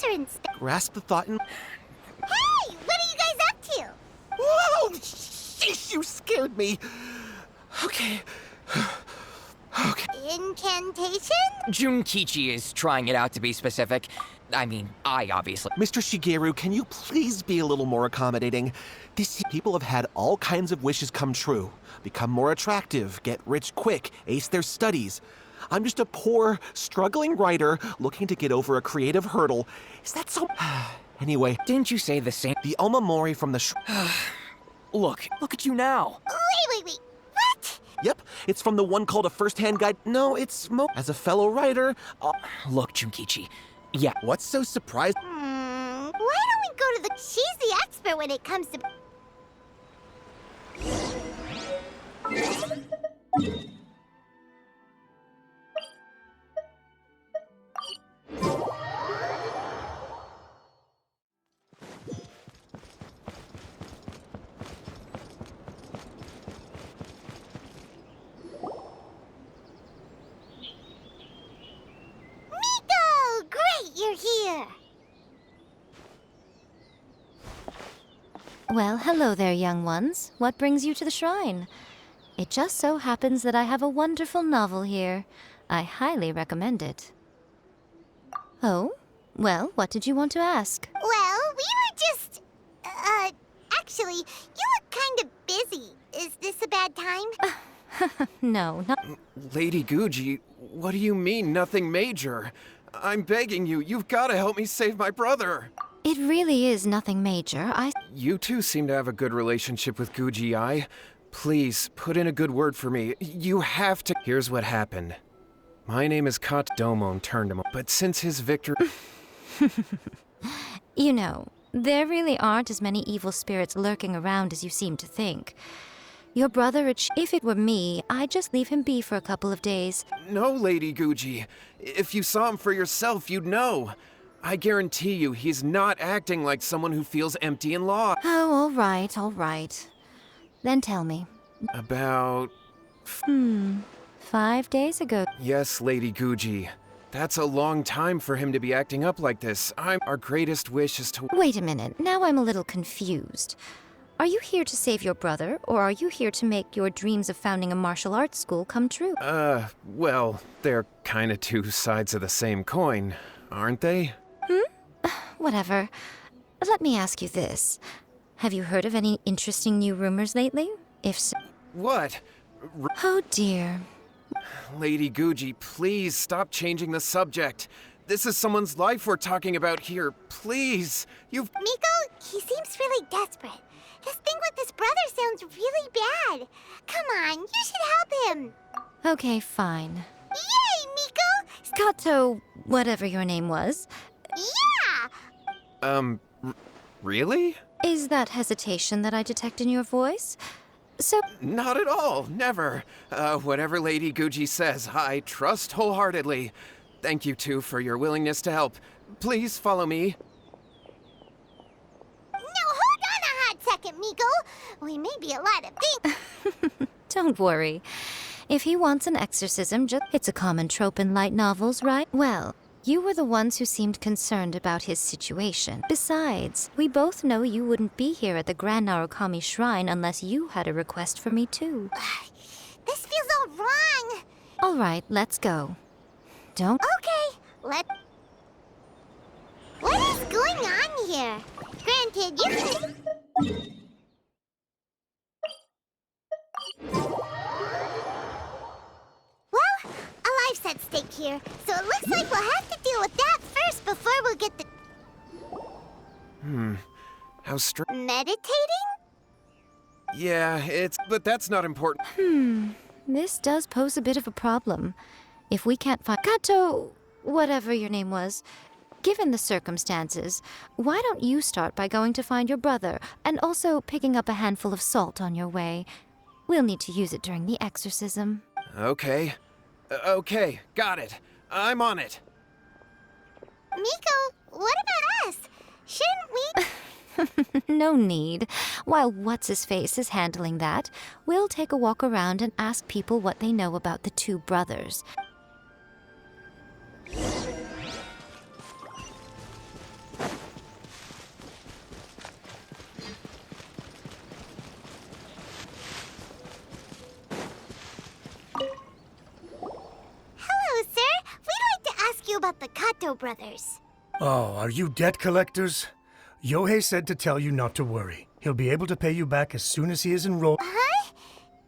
are inspected. Grasp the thought and... Hey! What are you guys up to? Whoa! Sheesh, you scared me. Okay. Okay. Incantation? Junkichi is trying it out to be specific. I mean, I obviously... Mr. Shigeru, can you please be a little more accommodating? People have had all kinds of wishes come true. Become more attractive, get rich quick, ace their studies. I'm just a poor, struggling writer looking to get over a creative hurdle. Is that so... Anyway, Didn't you say the same? the Omamori from the Look at you now. Wait. What? Yep, it's from the one called A First-Hand Guide. No, it's As a fellow writer, Look, Junkichi. Yeah, what's so surprising? Why don't we go to the... She's the expert when it comes to... Miko! Great, you're here! Well, hello there, young ones. What brings you to the shrine? It just so happens that I have a wonderful novel here. I highly recommend it. Oh? Well, what did you want to ask? Well, we were just... actually, you look kind of busy. Is this a bad time? No, not... Lady Guji, what do you mean, nothing major? I'm begging you, you've got to help me save my brother. It really is nothing major. You two seem to have a good relationship with Guji Yae. Please, put in a good word for me. You have to... Here's what happened. My name is Domon turned him, but since his victory... You know, there really aren't as many evil spirits lurking around as you seem to think. Your brother, if it were me, I'd just leave him be for a couple of days. No, Lady Guji. If you saw him for yourself, you'd know. I guarantee you, he's not acting like someone who feels empty and lost. Oh, all right. Then tell me. About... 5 days ago. Yes, Lady Guji. That's a long time for him to be acting up like this. Our greatest wish is to... Wait a minute, now I'm a little confused. Are you here to save your brother, or are you here to make your dreams of founding a martial arts school come true? Well, they're kinda two sides of the same coin, aren't they? Whatever. Let me ask you this. Have you heard of any interesting new rumors lately? If so... What? Oh dear. Lady Guji, please stop changing the subject. This is someone's life we're talking about here. Please, you've... Miko, he seems really desperate. His thing with his brother sounds really bad. Come on, you should help him. Okay, fine. Yay, Miko! Kato, whatever your name was. Yeah! Really? Is that hesitation that I detect in your voice? So... Not at all, never. Whatever Lady Guji says, I trust wholeheartedly. Thank you two for your willingness to help. Please follow me. No, hold on a hot second, Miko. We may be a lot of things. Don't worry. If he wants an exorcism, it's a common trope in light novels, right? Well, you were the ones who seemed concerned about his situation. Besides, we both know you wouldn't be here at the Grand Narukami Shrine unless you had a request for me too. This feels all wrong. All right, let's go. Don't... Okay, What is going on here? Granted, you can... Well, a life's at stake here, so it looks like we'll have to deal with that first before we'll get the... How strange. Meditating? Yeah, but that's not important. This does pose a bit of a problem. If we can't find... Kato, whatever your name was, given the circumstances, why don't you start by going to find your brother, and also picking up a handful of salt on your way? We'll need to use it during the exorcism. Okay. Okay, got it. I'm on it. Miko, what about us? Shouldn't we... No need. While What's-His-Face is handling that, we'll take a walk around and ask people what they know about the two brothers. about the Kato brothers. Oh, are you debt collectors? Yohei said to tell you not to worry. He'll be able to pay you back as soon as he is enrolled. Huh?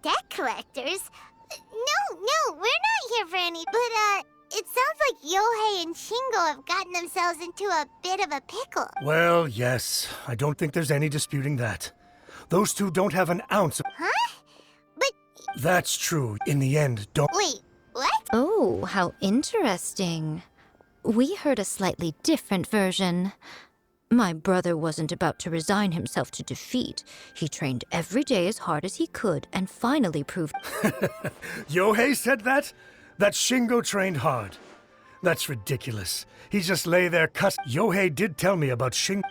Debt collectors? No, we're not here for any. But, it sounds like Yohei and Shingo have gotten themselves into a bit of a pickle. Well, yes. I don't think there's any disputing that. Those two don't have an ounce of... Huh? But, That's true. In the end, don't... wait, what? Oh, how interesting. We heard a slightly different version. My brother wasn't about to resign himself to defeat. He trained every day as hard as he could and finally proved... Yohei said that? That Shingo trained hard. That's ridiculous. He just lay there cuss... Yohei did tell me about Shingo...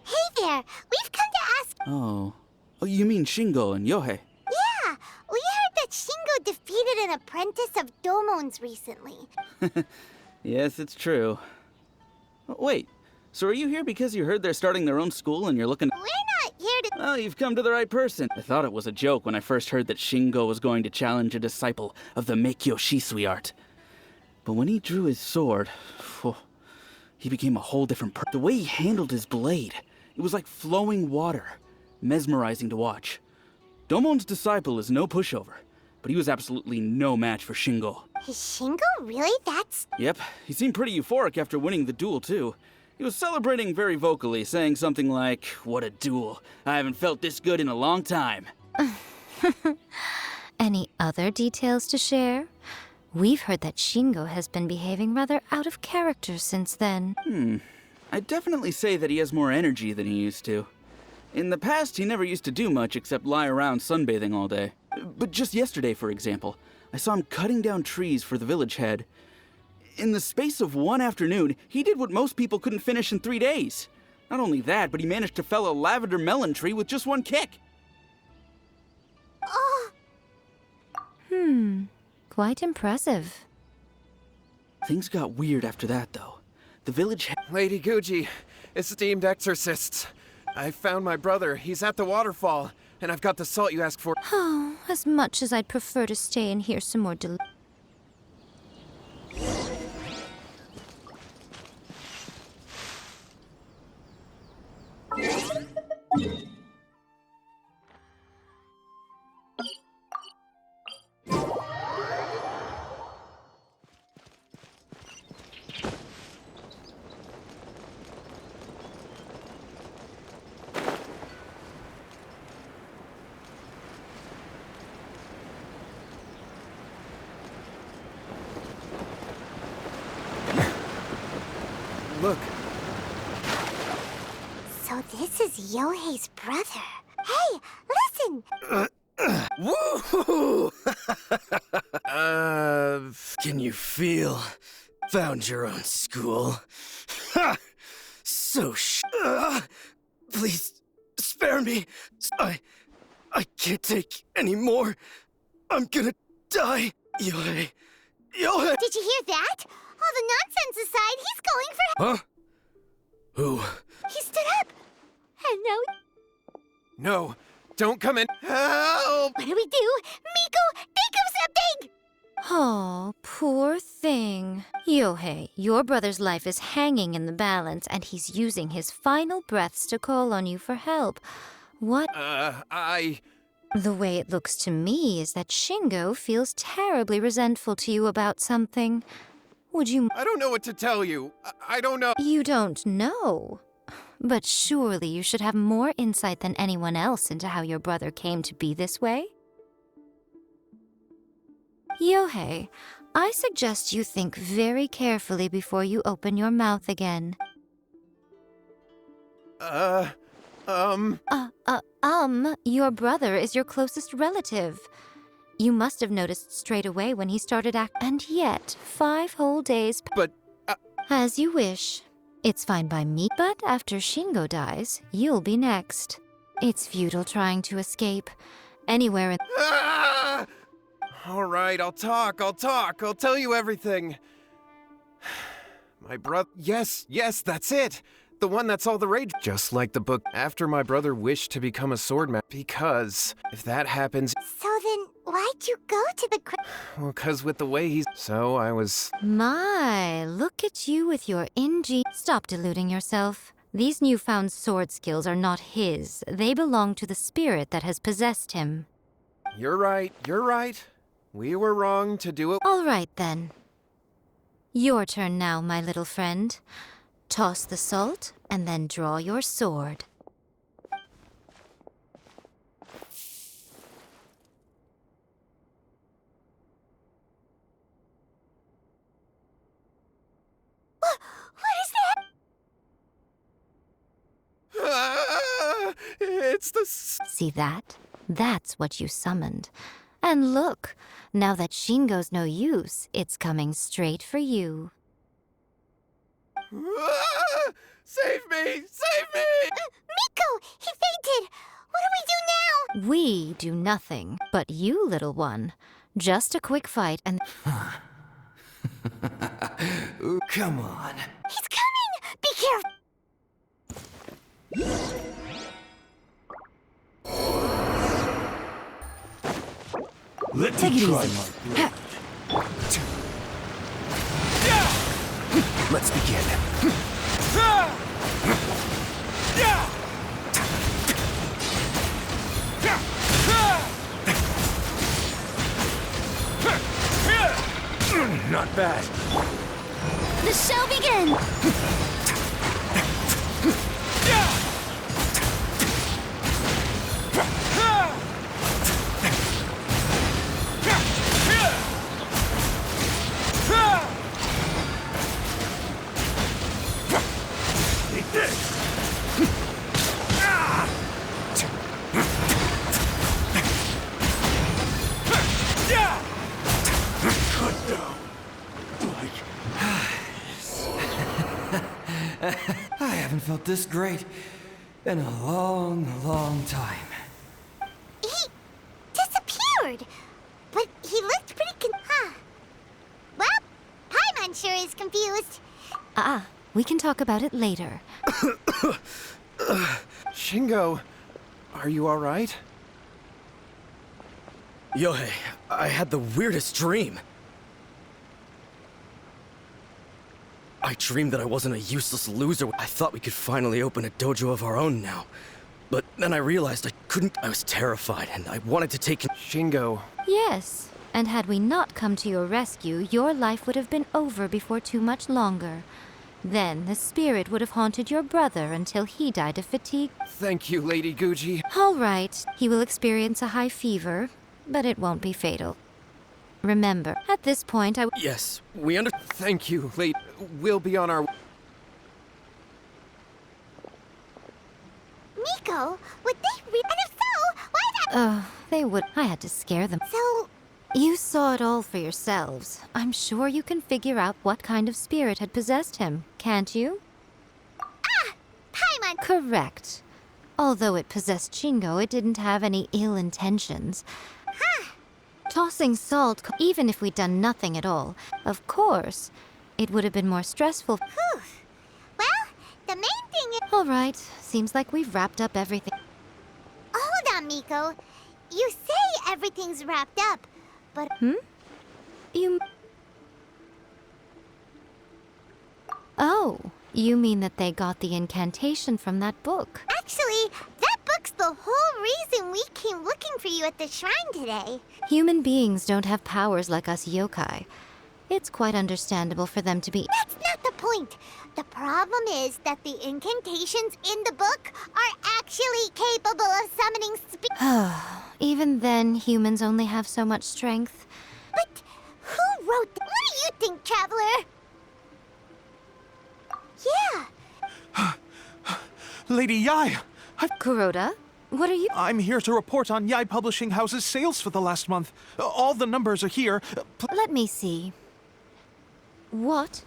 Hey there, we've come to ask... Oh, you mean Shingo and Yohei? Yeah, we heard that Shingo defeated an apprentice of Domon's recently. Yes, it's true. Wait, so are you here because you heard they're starting their own school and you're looking... We're not here to... Well, you've come to the right person. I thought it was a joke when I first heard that Shingo was going to challenge a disciple of the Meikyo Shisui art. But when he drew his sword, he became a whole different person. The way he handled his blade, it was like flowing water, mesmerizing to watch. Domon's disciple is no pushover, but he was absolutely no match for Shingo. Is Shingo really that... Yep, he seemed pretty euphoric after winning the duel, too. He was celebrating very vocally, saying something like, "What a duel. I haven't felt this good in a long time." Any other details to share? We've heard that Shingo has been behaving rather out of character since then. I'd definitely say that he has more energy than he used to. In the past, he never used to do much except lie around sunbathing all day. But just yesterday, for example, I saw him cutting down trees for the village head. In the space of one afternoon, he did what most people couldn't finish in 3 days. Not only that, but he managed to fell a lavender melon tree with just one kick. Oh, Quite impressive. Things got weird after that, though. The village head... Lady Guji, esteemed exorcists. I found my brother. He's at the waterfall, and I've got the salt you asked for. Oh, as much as I'd prefer to stay and hear some more Look, so this is Yohei's brother. Hey, listen! Woohoo! Can you feel? Found your own school. Ha! So please spare me. I can't take any more. I'm gonna die. Yohei. Did you hear that? All the nonsense aside, he's going for... Huh? Who? He stood up! And now... no, don't come in. Help! What do we do? Miko, think of something! Oh, poor thing. Yohei, your brother's life is hanging in the balance, and he's using his final breaths to call on you for help. What? The way it looks to me is that Shingo feels terribly resentful to you about something. Would you... I don't know what to tell you. I don't know. You don't know. But surely you should have more insight than anyone else into how your brother came to be this way? Yohei, I suggest you think very carefully before you open your mouth again. Your brother is your closest relative. You must have noticed straight away when he started and yet 5 whole days... But, As you wish. It's fine by me, but after Shingo dies, you'll be next. It's futile trying to escape. Anywhere in. Ah! All right, I'll talk. I'll tell you everything. My brother. Yes, that's it. The one that's all the rage. Just like the book. After my brother wished to become a swordman. Because if that happens. So then, why'd you go to the Well, because with the way he's. So I was. My, look at you with your Stop deluding yourself. These newfound sword skills are not his. They belong to the spirit that has possessed him. You're right. We were wrong to do it. All right, then. Your turn now, my little friend. Toss the salt, and then draw your sword. What is that? Ah, it's the. See that? That's what you summoned. And look, now that Shingo's no use, it's coming straight for you. Ah, save me! Miko! He fainted! What do we do now? We do nothing, but you, little one. Just a quick fight and... Ooh, come on. He's coming! Be careful! Let Take me it try easy. my Let's begin. Not bad. The show begins! Take this. Cut down. I haven't felt this great in a long time. He disappeared! But he looked pretty Well, Paimon sure is confused. we can talk about it later. Shingo, are you all right? Yohei, I had the weirdest dream. I dreamed that I wasn't a useless loser. I thought we could finally open a dojo of our own now. But then I realized I couldn't. I was terrified, and I wanted to take... Shingo, Yes, and had we not come to your rescue, your life would have been over before too much longer. Then the spirit would have haunted your brother until he died of fatigue. thank you, Lady Guji. All right, he will experience a high fever, but it won't be fatal. Remember, at this point Yes, we under... Thank you, Lady. We'll be on our... Miko, would they and if so, why that? they would. I had to scare them. So, You saw it all for yourselves. I'm sure you can figure out what kind of spirit had possessed him, can't you? Paimon! Correct. Although it possessed Shingo, it didn't have any ill intentions. Tossing salt, even if we'd done nothing at all, of course, it would have been more stressful. Whew. Well, the main thing is... All right, seems like we've wrapped up everything. Hold on, Miko. You say everything's wrapped up, but... You... Oh, you mean that they got the incantation from that book? Actually, that book's the whole reason we came looking for you at the shrine today. Human beings don't have powers like us yokai. It's quite understandable for them to be... That's not the point. The problem is that the incantations in the book are actually capable of summoning Even then, humans only have so much strength. But who wrote What do you think, Traveler? Yeah. Lady Yae, Kuroda, what are you... I'm here to report on Yae Publishing House's sales for the last month. All the numbers are here. Let me see. What?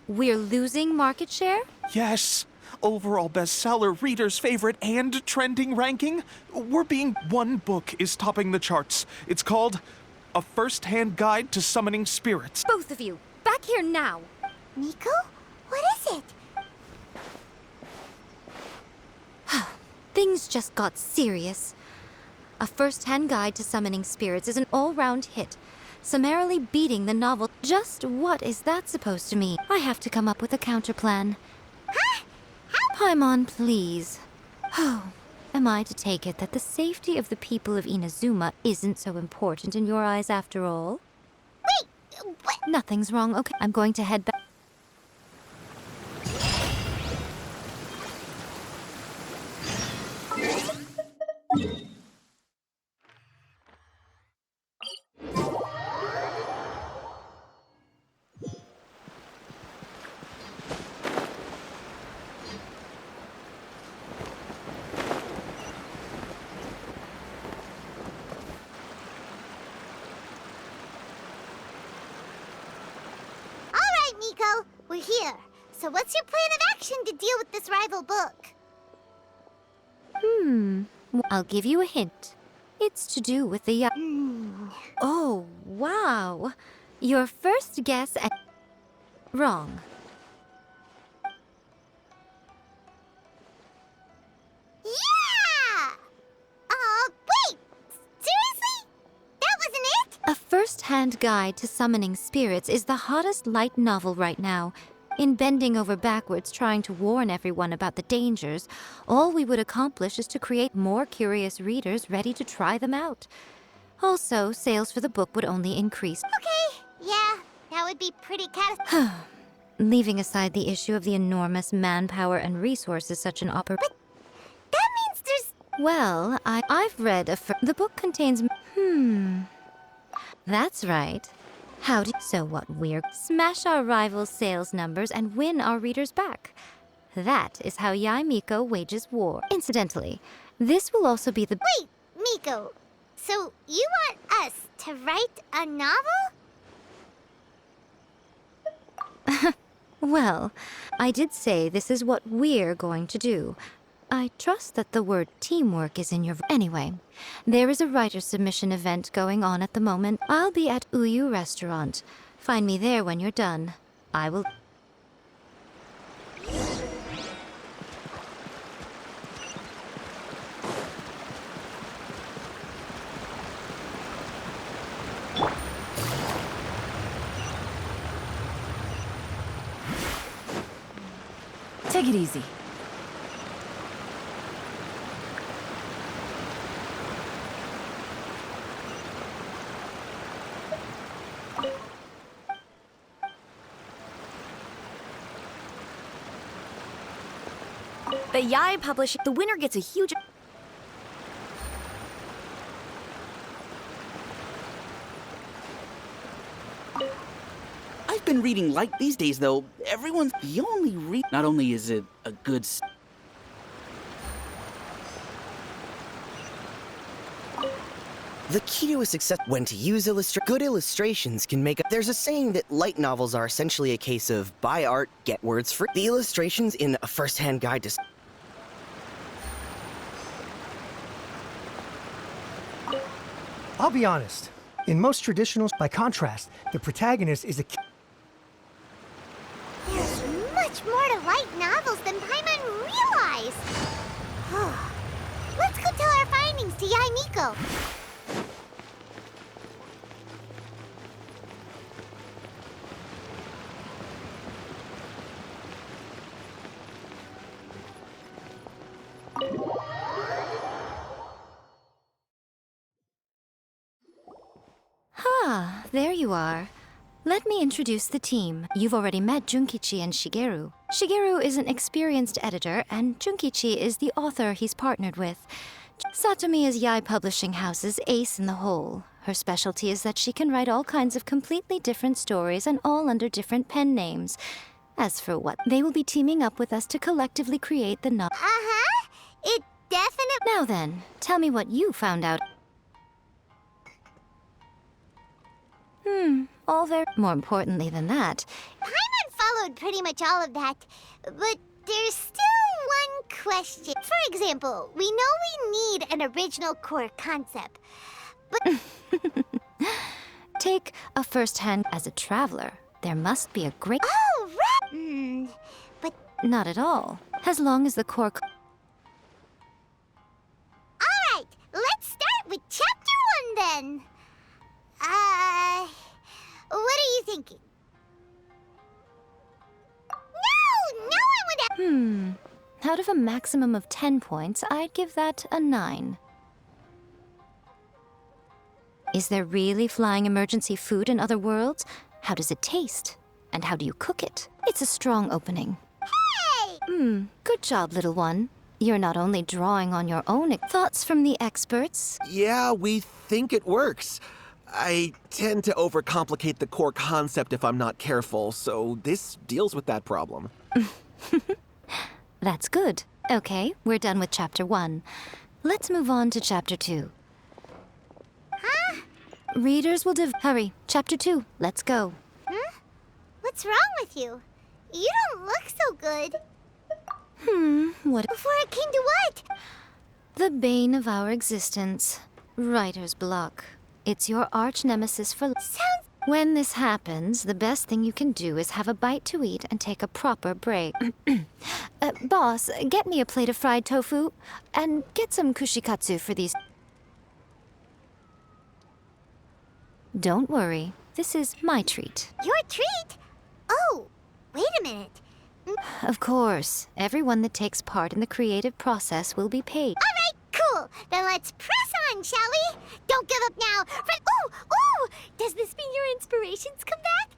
We're losing market share? Yes, overall bestseller, readers' favorite, and trending ranking. One book is topping the charts. It's called A First-Hand Guide to Summoning Spirits. Both of you, back here now. Miko? What is it? Things just got serious. A First-Hand Guide to Summoning Spirits is an all-round hit, summarily beating the novel. Just what is that supposed to mean? I have to come up with a counterplan. Huh? Paimon, please. Oh, am I to take it that the safety of the people of Inazuma isn't so important in your eyes after all? Wait, what? Nothing's wrong, okay? I'm going to head back. Miko, we're here. So what's your plan of action to deal with this rival book? I'll give you a hint. It's to do with the Oh, wow. Your first guess and wrong. Yeah! Wait! Seriously? That wasn't it? A First-Hand Guide to Summoning Spirits is the hottest light novel right now. In bending over backwards trying to warn everyone about the dangers, all we would accomplish is to create more curious readers ready to try them out. Also, sales for the book would only increase. Okay, yeah, that would be pretty catastrophic. Leaving aside the issue of the enormous manpower and resources such an That means there's... Well, I've read the book contains... That's right. So what we're... Smash our rivals' sales numbers and win our readers back. That is how Yae Miko wages war. Incidentally, this will also be the... Wait, Miko, so you want us to write a novel? Well, I did say this is what we're going to do. I trust that the word teamwork is in your... Anyway, there is a writer submission event going on at the moment. I'll be at Uyu Restaurant. Find me there when you're done. I will... Take it easy. The Yae Publishing, the winner gets a huge... I've been reading light these days, though. Everyone's the only Not only is it a good... The key to a success when to use good illustrations can make There's a saying that light novels are essentially a case of buy art, get words free. The illustrations in A First-Hand Guide to... I'll be honest. In most traditionals, by contrast, the protagonist is a... There's much more to light novels than Paimon realized. Let's go tell our findings to Yae Miko. There you are. Let me introduce the team. You've already met Junkichi and Shigeru. Shigeru is an experienced editor, and Junkichi is the author he's partnered with. Satomi is Yae Publishing House's ace in the hole. Her specialty is that she can write all kinds of completely different stories and all under different pen names. As for what, they will be teaming up with us to collectively create the novel. It definitely... Now then, tell me what you found out. All very... More importantly than that... Paimon followed pretty much all of that, but there's still question. For example, we know we need an original core concept, but Take a first-hand as a traveler. There must be a great... oh, right. But Not at all. As long as the core... all right, let's start with chapter 1 then. What are you thinking? No, I would. Out of a maximum of 10 points, I'd give that a 9. Is there really flying emergency food in other worlds? How does it taste? And how do you cook it? It's a strong opening. Hey! Good job, little one. You're not only drawing on your own thoughts from the experts. Yeah, we think it works. I tend to overcomplicate the core concept if I'm not careful, so this deals with that problem. That's good. Okay, we're done with chapter 1. Let's move on to chapter 2. Huh? Readers will hurry. Chapter 2. Let's go. What's wrong with you? You don't look so good. What? Before it came to what? The bane of our existence. Writer's block. It's your arch nemesis for... Sounds... When this happens, the best thing you can do is have a bite to eat and take a proper break. Boss, get me a plate of fried tofu and get some kushikatsu for these... Don't worry. This is my treat. Your treat? Oh, wait a minute. Of course, everyone that takes part in the creative process will be paid. All right, cool. Then let's press on, shall we? Don't give up now. Ooh! Does this mean your inspirations come back?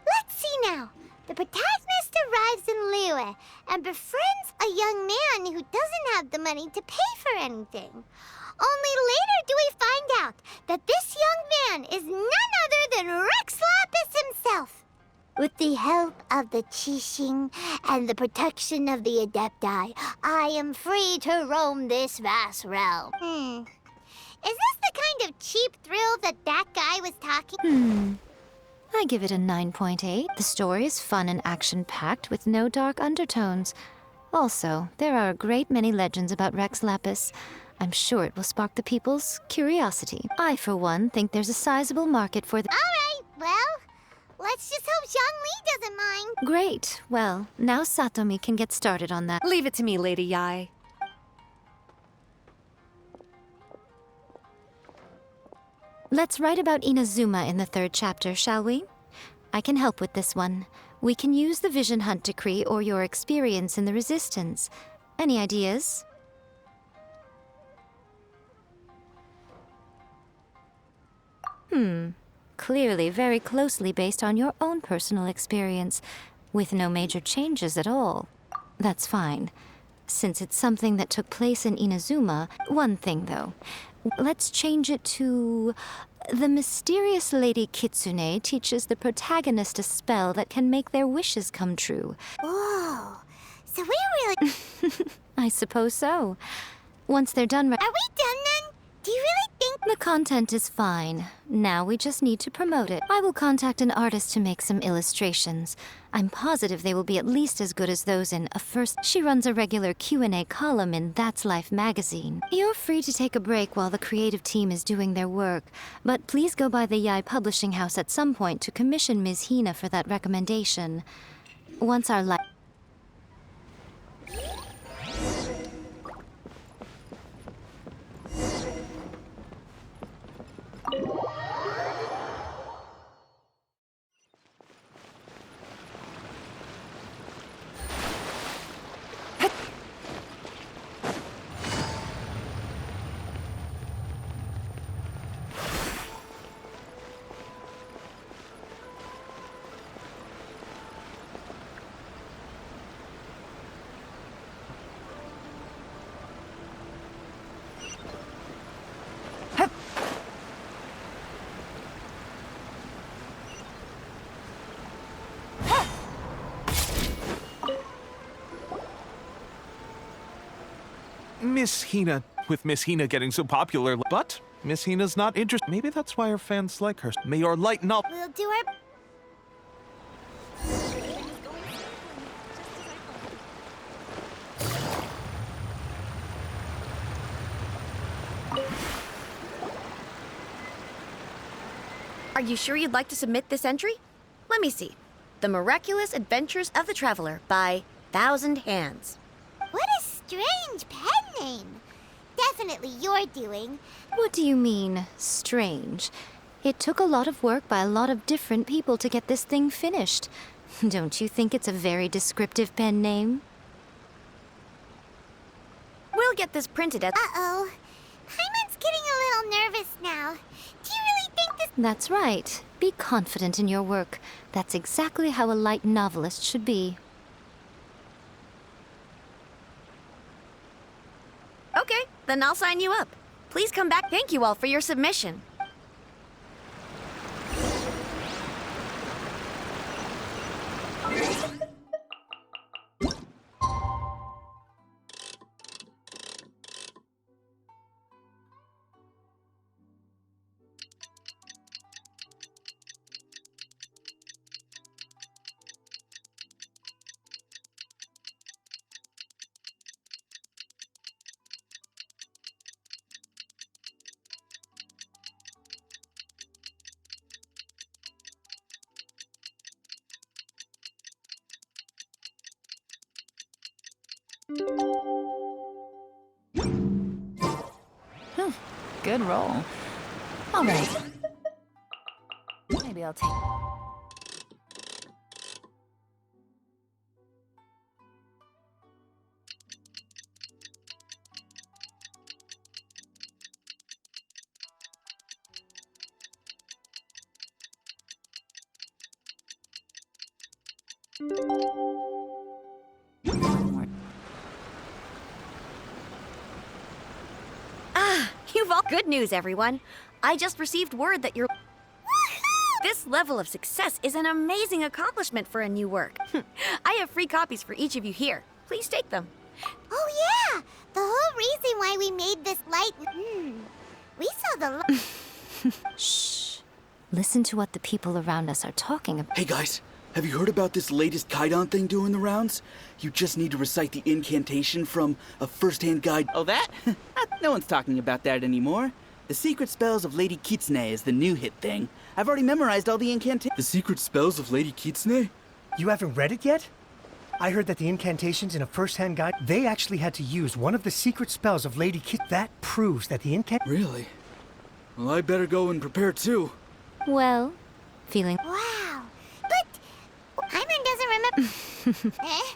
Let's see now. The protagonist arrives in Liyue and befriends a young man who doesn't have the money to pay for anything. Only later do we find out that this young man is none other than Rex Lapis himself. With the help of the Qixing and the protection of the Adepti, I am free to roam this vast realm. Is this the kind of cheap thrill that guy was talking? I give it a 9.8. The story is fun and action-packed with no dark undertones. Also, there are a great many legends about Rex Lapis. I'm sure it will spark the people's curiosity. I, for one, think there's a sizable market for the... All right, well, let's just hope Zhongli doesn't mind. Great. Well, now Satomi can get started on that. Leave it to me, Lady Yae. Let's write about Inazuma in the 3rd chapter, shall we? I can help with this one. We can use the Vision Hunt decree or your experience in the Resistance. Any ideas? Clearly very closely based on your own personal experience, with no major changes at all. That's fine. Since it's something that took place in Inazuma, one thing though. Let's change it to... The mysterious Lady Kitsune teaches the protagonist a spell that can make their wishes come true. Whoa, so we're really... I suppose so. Once they're done... Are we done then? Do you really think... The content is fine. Now we just need to promote it. I will contact an artist to make some illustrations. I'm positive they will be at least as good as those in A First... She runs a regular Q&A column in That's Life magazine. You're free to take a break while the creative team is doing their work, but please go by the Yae Publishing House at some point to commission Ms. Hina for that recommendation. Once our Miss Hina, with Miss Hina getting so popular. But Miss Hina's not interested. Maybe that's why her fans like her. May our light novel. We'll do our... Are you sure you'd like to submit this entry? Let me see. The Miraculous Adventures of the Traveler by Thousand Hands. What a strange pen name. Definitely your doing. What do you mean, strange? It took a lot of work by a lot of different people to get this thing finished. Don't you think it's a very descriptive pen name? We'll get this printed at... Uh-oh. Paimon's getting a little nervous now. Do you really think this... That's right. Be confident in your work. That's exactly how a light novelist should be. Okay, then I'll sign you up. Please come back. Thank you all for your submission. Good roll. All right. Maybe I'll take... You've all... Good news, everyone. I just received word that you're... This level of success is an amazing accomplishment for a new work. I have free copies for each of you here. Please take them. Oh, yeah! The whole reason why we made this light... We saw the... Shh. Listen to what the people around us are talking about. Hey guys, have you heard about this latest Kaidan thing doing the rounds? You just need to recite the incantation from a first-hand guide. Oh, that? No one's talking about that anymore. The Secret Spells of Lady Kitsune is the new hit thing. I've already memorized all the incantations. The Secret Spells of Lady Kitsune? You haven't read it yet? I heard that the incantations in a first-hand guide, they actually had to use one of the secret spells of Lady Kit. That proves that the Really? Well, I better go and prepare too. Well, feeling... Wow. But... Paimon doesn't remember... Eh?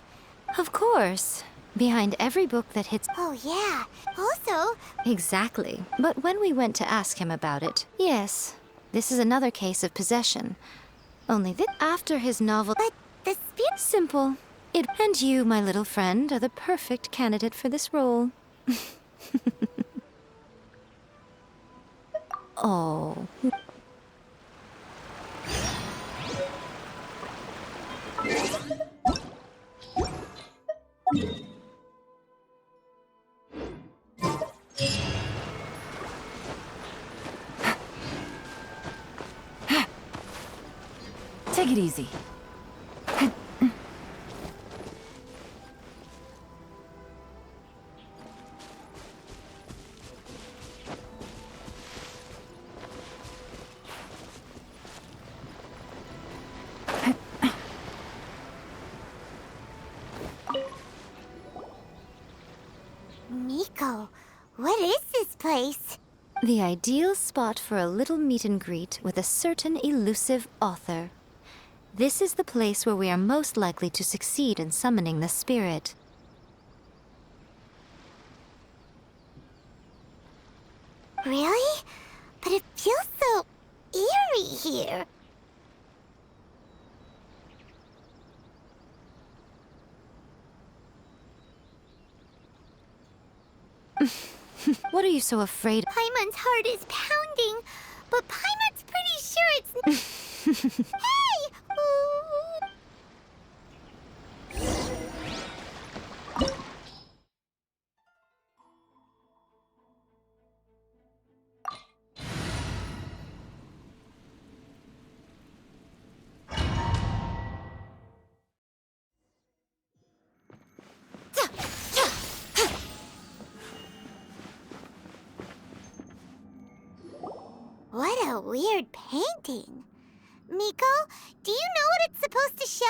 Of course. Behind every book that hits... Oh, yeah. Also... Exactly. But when we went to ask him about it, yes, this is another case of possession. Only that after his novel... But the spirit... Simple. It... And you, my little friend, are the perfect candidate for this role. Oh... Take it easy. Miko, what is this place? The ideal spot for a little meet and greet with a certain elusive author. This is the place where we are most likely to succeed in summoning the spirit. Really? But it feels so eerie here. What are you so afraid of? Paimon's heart is pounding, but Paimon's pretty sure it's... Hey! Ooh. What a weird painting. Miko, do you know what it's supposed to show?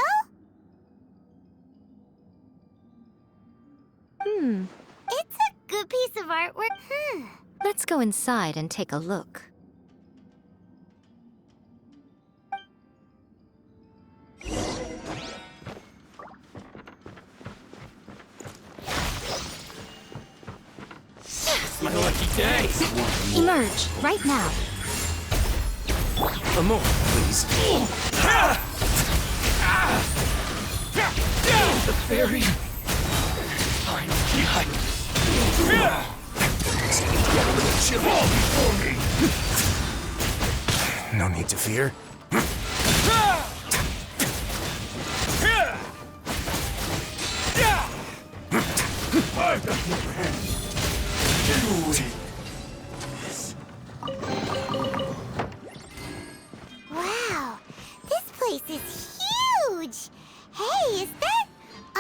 It's a good piece of artwork. Let's go inside and take a look. It's my lucky day! Emerge, right now. A moment, please. The fairy! No need to fear. I've got the upper hand. Wow, this place is huge. Hey, is that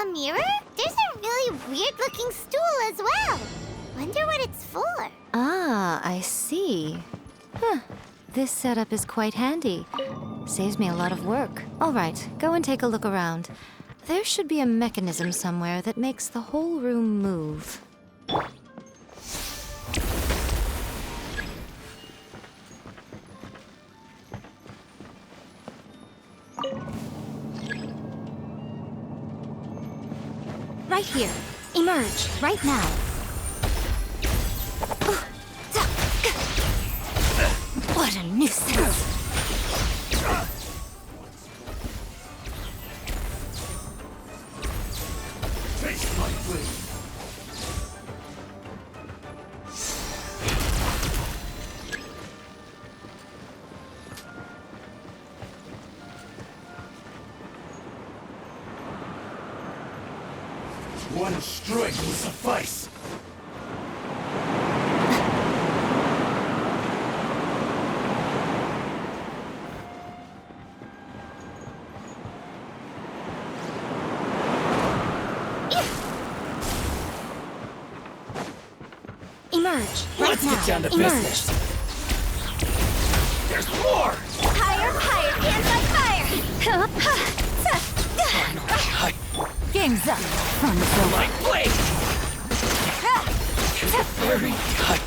a mirror? There's a really weird-looking stool as well. Wonder what it's for. Ah, I see. Huh. This setup is quite handy. Saves me a lot of work. All right, go and take a look around. There should be a mechanism somewhere that makes the whole room move. Right here. Emerge, right now. What a nuisance! Taste my blade. One strike will suffice. Emerge, right Let's now. get down to Emerge. business. There's more! Higher, higher, hands on fire! Game's up. From the My blade! Very cut.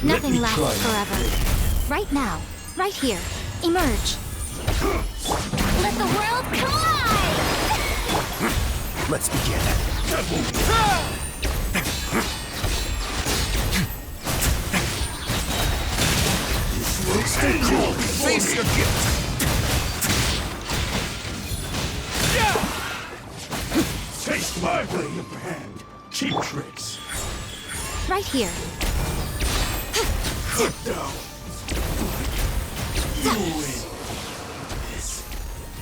Nothing lasts forever. Right now. Right here. Emerge. Let the world collide! Let's begin. Stay cool. Face your guilt. Taste my blade upper hand. Cheap tricks. Right here. Cut down. You win. This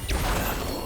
battle.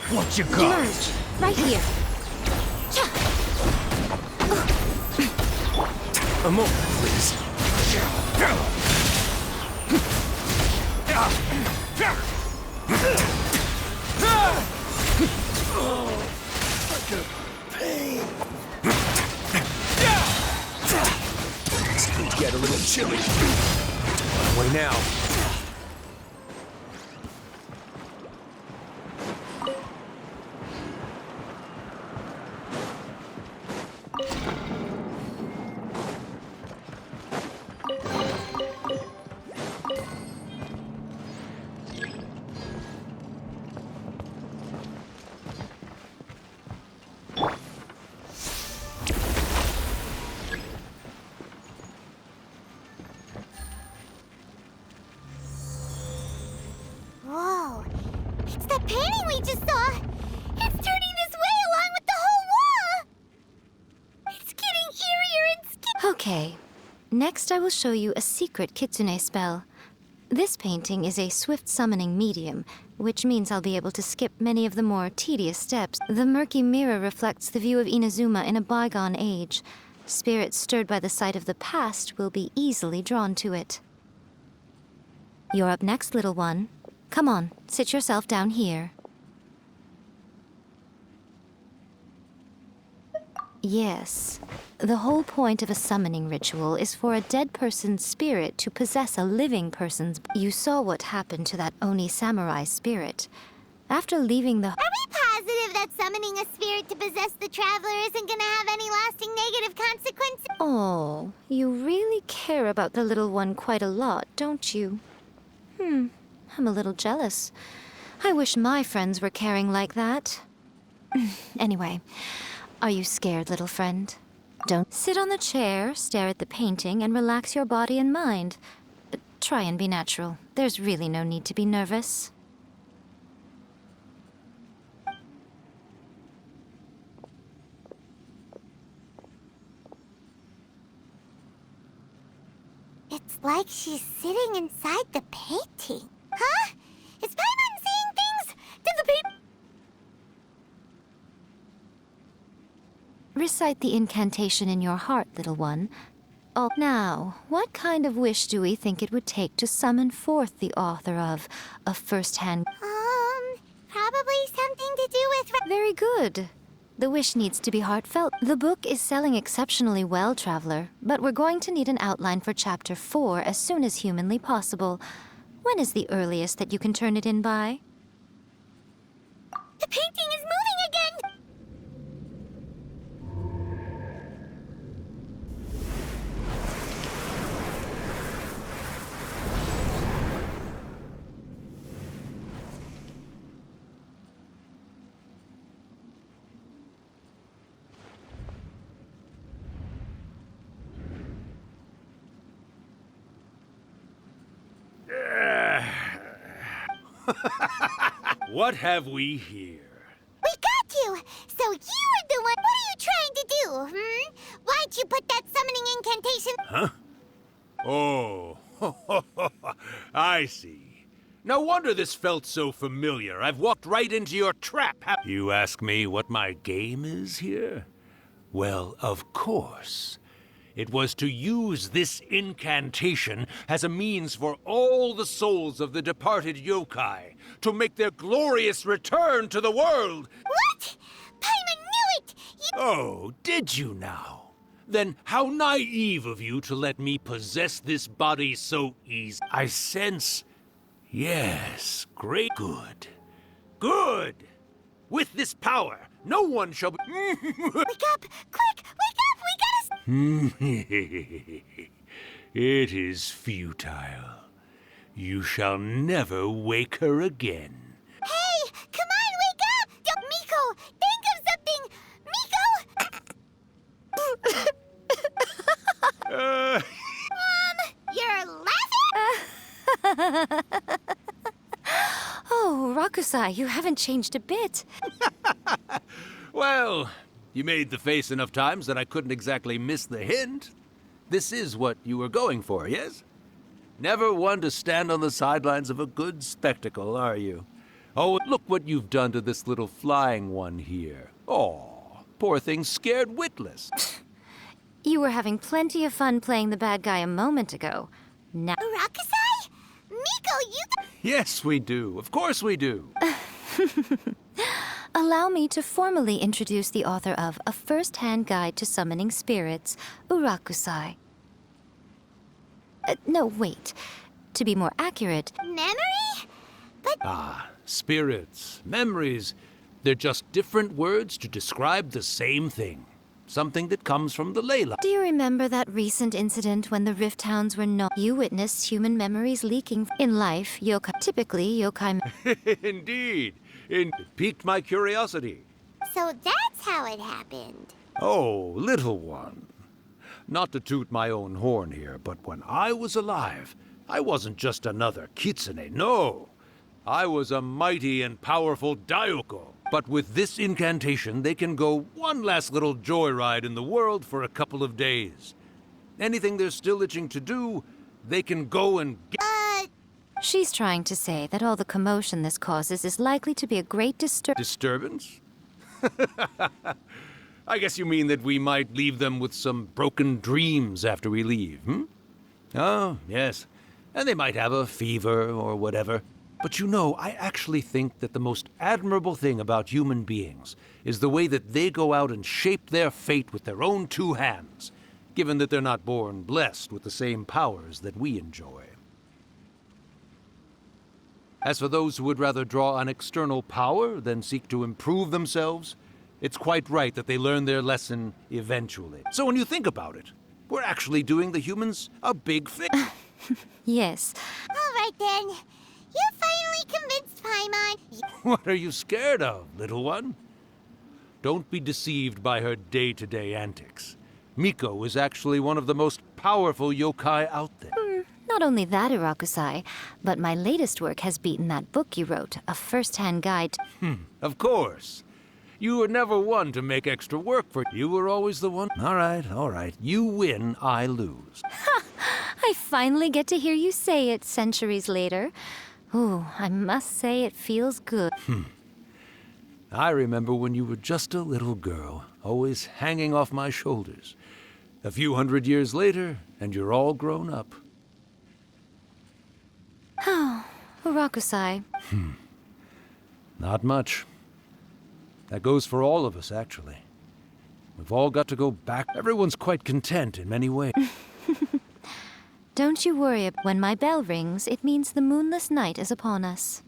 What you got? Emerge. Right here. A moment, please. Pain. get a little chilly. One way now. Whoa. It's the painting we just saw. It's turning this way along with the whole wall. It's getting eerier and Okay. Next, I will show you a secret kitsune spell. This painting is a swift summoning medium, which means I'll be able to skip many of the more tedious steps. The murky mirror reflects the view of Inazuma in a bygone age. Spirits stirred by the sight of the past will be easily drawn to it. You're up next, little one. Come on, sit yourself down here. Yes. The whole point of a summoning ritual is for a dead person's spirit to possess a living person's... You saw what happened to that Oni samurai spirit. After leaving the... Are we positive that summoning a spirit to possess the traveler isn't gonna have any lasting negative consequences? Oh, you really care about the little one quite a lot, don't you? I'm a little jealous. I wish my friends were caring like that. Anyway, are you scared, little friend? Don't sit on the chair, stare at the painting, and relax your body and mind. Try and be natural. There's really no need to be nervous. It's like she's sitting inside the painting. Huh? Is Paimon seeing things? Did the paint... Recite the incantation in your heart, little one. Oh, now, what kind of wish do we think it would take to summon forth the author of a first-hand... Probably something to do with... Very good. The wish needs to be heartfelt. The book is selling exceptionally well, Traveler, but we're going to need an outline for Chapter 4 as soon as humanly possible. When is the earliest that you can turn it in by? The painting is moving again! What have we here? We got you! So you were the one... What are you trying to do, Why'd you put that summoning incantation... Huh? Oh, I see. No wonder this felt so familiar. I've walked right into your trap. You ask me what my game is here? Well, of course. It was to use this incantation as a means for all the souls of the departed yokai to make their glorious return to the world. What? Paimon knew it! Oh, did you now? Then how naive of you to let me possess this body so easy. I sense... Yes, great. Good. Good! With this power, no one shall be... Wake up! Quick! Wake up! We gotta... It is futile. You shall never wake her again. Hey! Come on, wake up! Miko! Think of something! Miko! You're laughing? Oh, Rakusai, you haven't changed a bit. Well, you made the face enough times that I couldn't exactly miss the hint. This is what you were going for, yes? Never one to stand on the sidelines of a good spectacle, are you? Oh, look what you've done to this little flying one here. Oh, poor thing scared witless. You were having plenty of fun playing the bad guy a moment ago. Now... Rakusai? Miko, you... Yes, we do. Of course we do. Allow me to formally introduce the author of A First-Hand Guide to Summoning Spirits, Urakusai. No, wait. To be more accurate, Memory? But Ah, spirits, memories. They're just different words to describe the same thing. Something that comes from the ley line. do you remember that recent incident when the Rift Hounds were not? You witnessed human memories leaking. In life, typically yokai. Indeed. It piqued my curiosity. so that's how it happened. Oh, little one. Not to toot my own horn here, but when I was alive, I wasn't just another kitsune, no. I was a mighty and powerful Daioko. But with this incantation, they can go one last little joyride in the world for a couple of days. Anything they're still itching to do, they can go and get. She's trying to say that all the commotion this causes is likely to be a great Disturbance? I guess you mean that we might leave them with some broken dreams after we leave, hmm? Oh, yes. And they might have a fever or whatever. But you know, I actually think that the most admirable thing about human beings is the way that they go out and shape their fate with their own two hands, given that they're not born blessed with the same powers that we enjoy. As for those who would rather draw on external power than seek to improve themselves, it's quite right that they learn their lesson eventually. So when you think about it, we're actually doing the humans a big favor. Yes. All right then. You finally convinced Paimon. What are you scared of, little one? Don't be deceived by her day-to-day antics. Miko is actually one of the most powerful yokai out there. Not only that, Irakusai, but my latest work has beaten that book you wrote, a first-hand guide. Of course. You were never one to make extra work for. You were always the one. All right. You win, I lose. I finally get to hear you say it centuries later. Ooh, I must say it feels good. I remember when you were just a little girl, always hanging off my shoulders. A few hundred years later, and you're all grown up. Oh, Irakusai. Not much. That goes for all of us, actually. We've all got to go back. Everyone's quite content in many ways. Don't you worry. When my bell rings, it means the moonless night is upon us.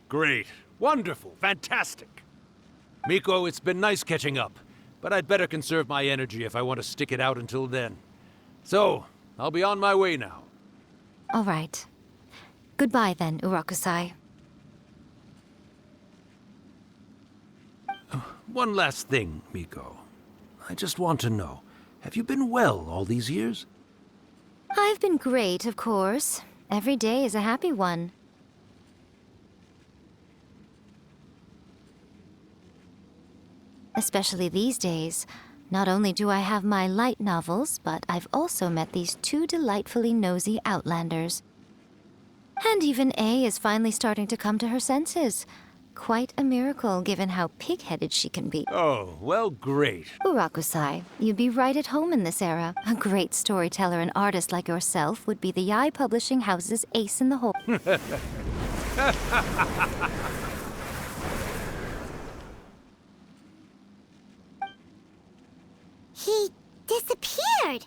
Great. Wonderful. Fantastic. Miko, it's been nice catching up, but I'd better conserve my energy if I want to stick it out until then. So, I'll be on my way now. All right. Goodbye then, Irakusai. One last thing, Miko. I just want to know, have you been well all these years? I've been great, of course. Every day is a happy one. Especially these days. Not only do I have my light novels, but I've also met these two delightfully nosy outlanders. And even A is finally starting to come to her senses. Quite a miracle, given how pig-headed she can be. Oh, well, great. Irakusai, you'd be right at home in this era. A great storyteller and artist like yourself would be the Yae Publishing House's ace in the hole. He disappeared.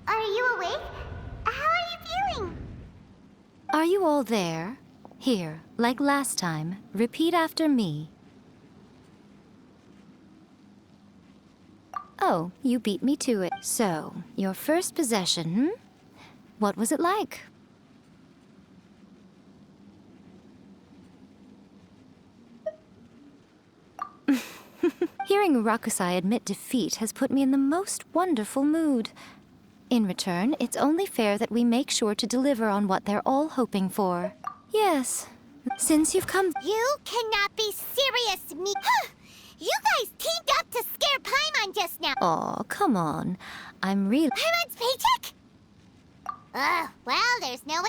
Are you awake? How are you feeling? Are you all there? Here, like last time, repeat after me. Oh, you beat me to it. So, your first possession, What was it like? Hearing Rakusai admit defeat has put me in the most wonderful mood. In return, it's only fair that we make sure to deliver on what they're all hoping for. Yes, since you've come... You cannot be serious, me. You guys teamed up to scare Paimon just now. Aw, come on. I'm really... Paimon's paycheck? Well, there's no way.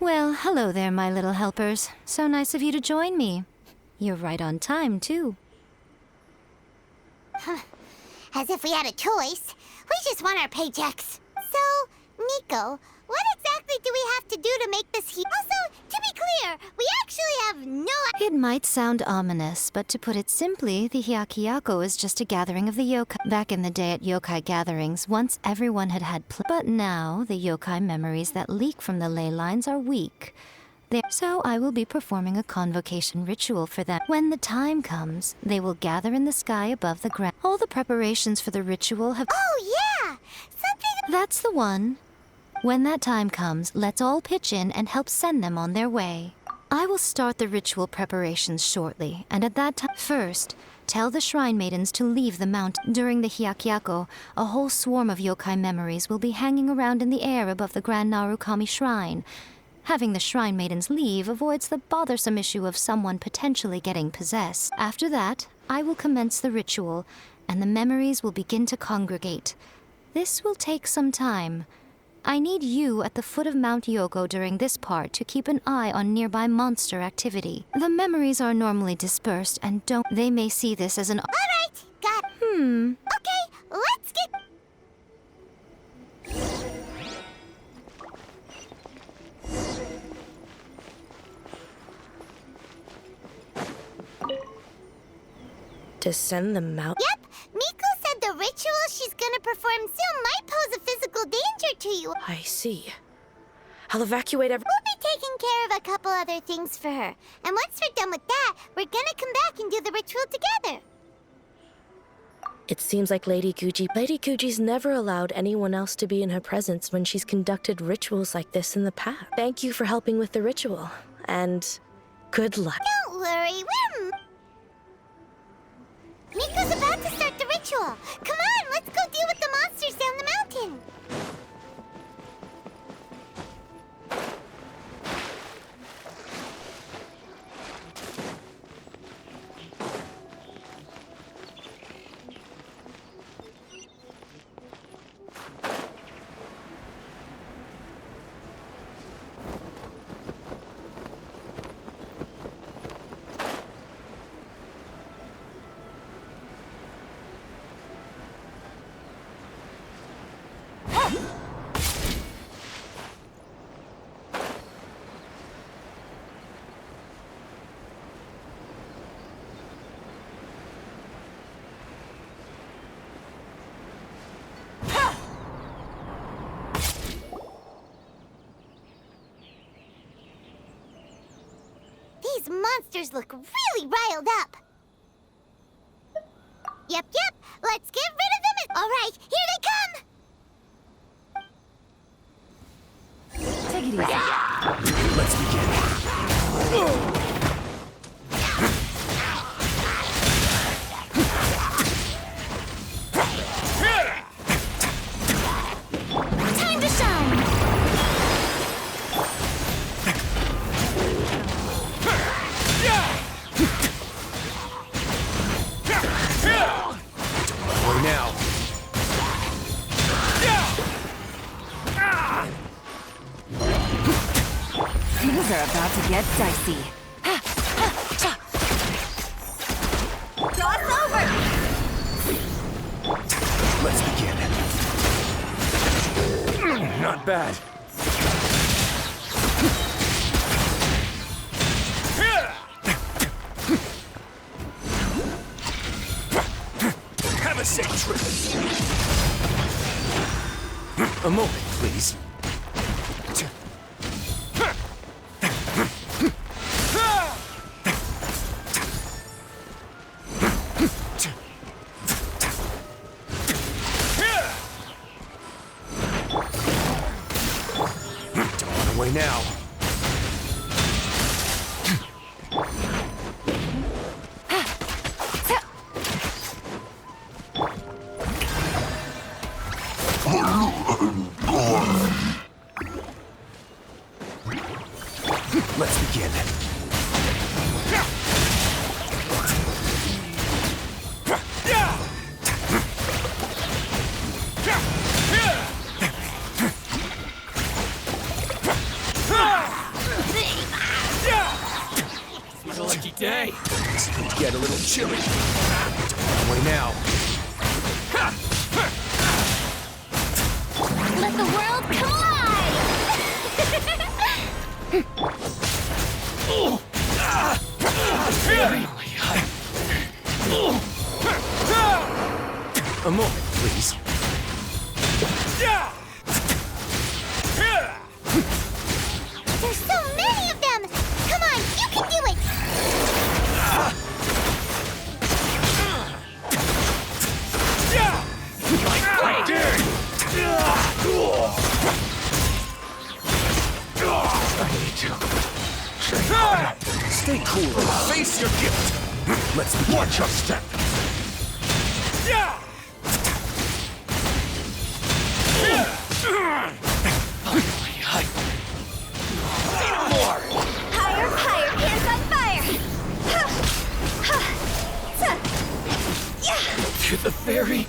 Well, hello there, my little helpers. So nice of you to join me. You're right on time, too. As if we had a choice. We just want our paychecks. So, Miko, what exactly do we have to do to make this Also, to be clear, we actually have no... It might sound ominous, but to put it simply, the Hyakyako is just a gathering of the yokai. Back in the day at yokai gatherings, once everyone had but now, the yokai memories that leak from the ley lines are weak. So I will be performing a convocation ritual for them. When the time comes, they will gather in the sky above the ground. All the preparations for the ritual have... Oh, yeah! Something... That's the one. When that time comes, let's all pitch in and help send them on their way. I will start the ritual preparations shortly, and at that time... First, tell the shrine maidens to leave the mountain. During the Hyakyako, a whole swarm of yokai memories will be hanging around in the air above the Grand Narukami Shrine. Having the shrine maidens leave avoids the bothersome issue of someone potentially getting possessed. After that, I will commence the ritual, and the memories will begin to congregate. This will take some time. I need you at the foot of Mount Yoko during this part to keep an eye on nearby monster activity. The memories are normally dispersed and don't... They may see this as an... All right, got it. Okay, let's get... Descend the mountain? Yep, Miko said the ritual she's gonna perform soon might pose a physical danger to you. I see. I'll evacuate We'll be taking care of a couple other things for her. And once we're done with that, we're gonna come back and do the ritual together. It seems like Lady Guji's never allowed anyone else to be in her presence when she's conducted rituals like this in the past. Thank you for helping with the ritual, and good luck. Don't worry, we're... Miko's about to start the ritual. Come on, let's go deal with the monsters down the mountain. These monsters look really riled up. Yep, let's get rid of them. All right, here they come. Take it easy. Let's begin. Time to shine. Or now. Things are about to get dicey. Cross over! Let's begin. Not bad. Have a safe trip. A moment, please. Don't run away now. Let's begin. get a little chilly. Wait now. Let the world collide! A moment, please. There's so many of them! Come on, you can do it! I need to. Stay cool and face your gift. Let's watch your step. Higher, higher, hands on fire! To the ferry.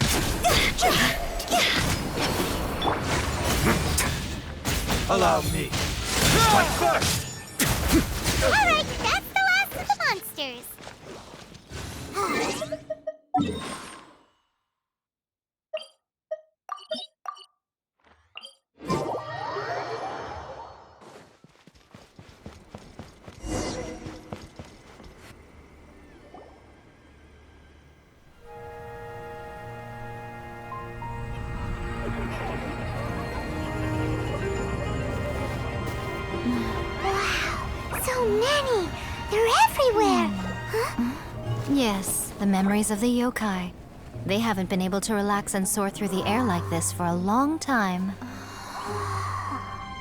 Allow me. Strike first. Alright, that's the last of the monsters. So many! They're everywhere! Huh? Yes, the memories of the yokai. They haven't been able to relax and soar through the air like this for a long time.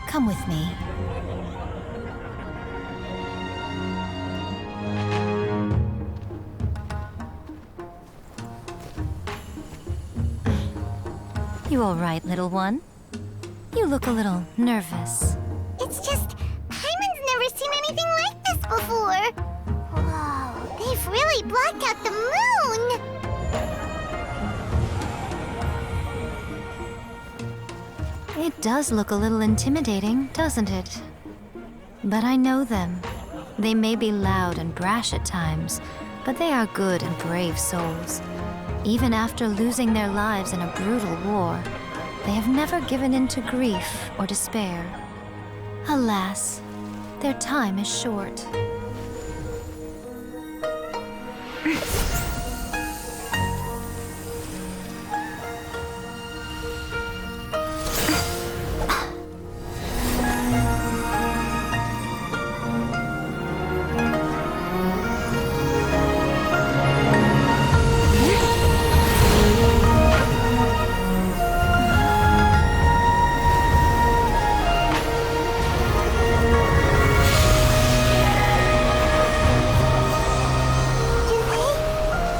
Come with me. You all right, little one? You look a little nervous. It's just, Hyman's never seen anything like this before. Whoa, they've really blocked out the moon! It does look a little intimidating, doesn't it? But I know them. They may be loud and brash at times, but they are good and brave souls. Even after losing their lives in a brutal war, they have never given in to grief or despair. Alas, their time is short.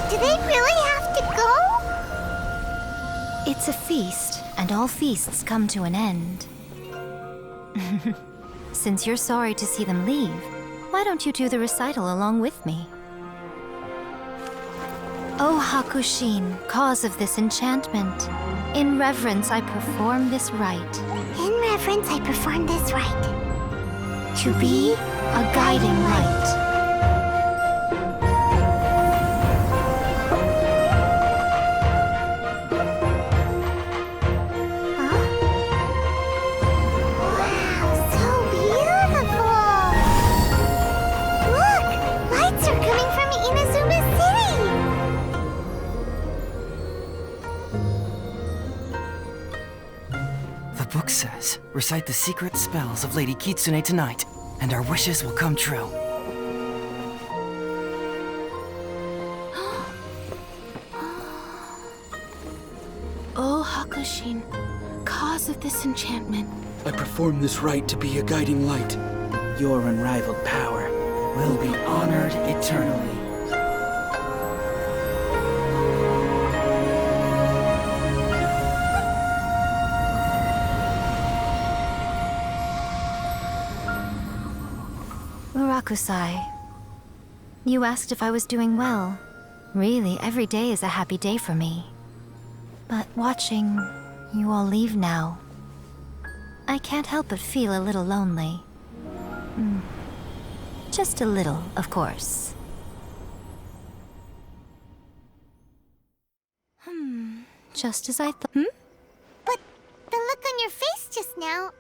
Do they really have to go? It's a feast, and all feasts come to an end. Since you're sorry to see them leave, why don't you do the recital along with me? O Hakushin, cause of this enchantment, in reverence I perform this rite. In reverence, I perform this rite. To be a guiding light. Wow, so beautiful! Look! Lights are coming from Inazuma City! The book says, recite the secret spells of Lady Kitsune tonight, and our wishes will come true. O Hakushin, cause of this enchantment. I perform this rite to be a guiding light. Your unrivaled power will be honored eternally. Murakusai, you asked if I was doing well. Really, every day is a happy day for me. But watching you all leave now, I can't help but feel a little lonely. Just a little, of course. Just as I thought. But the look on your face just now,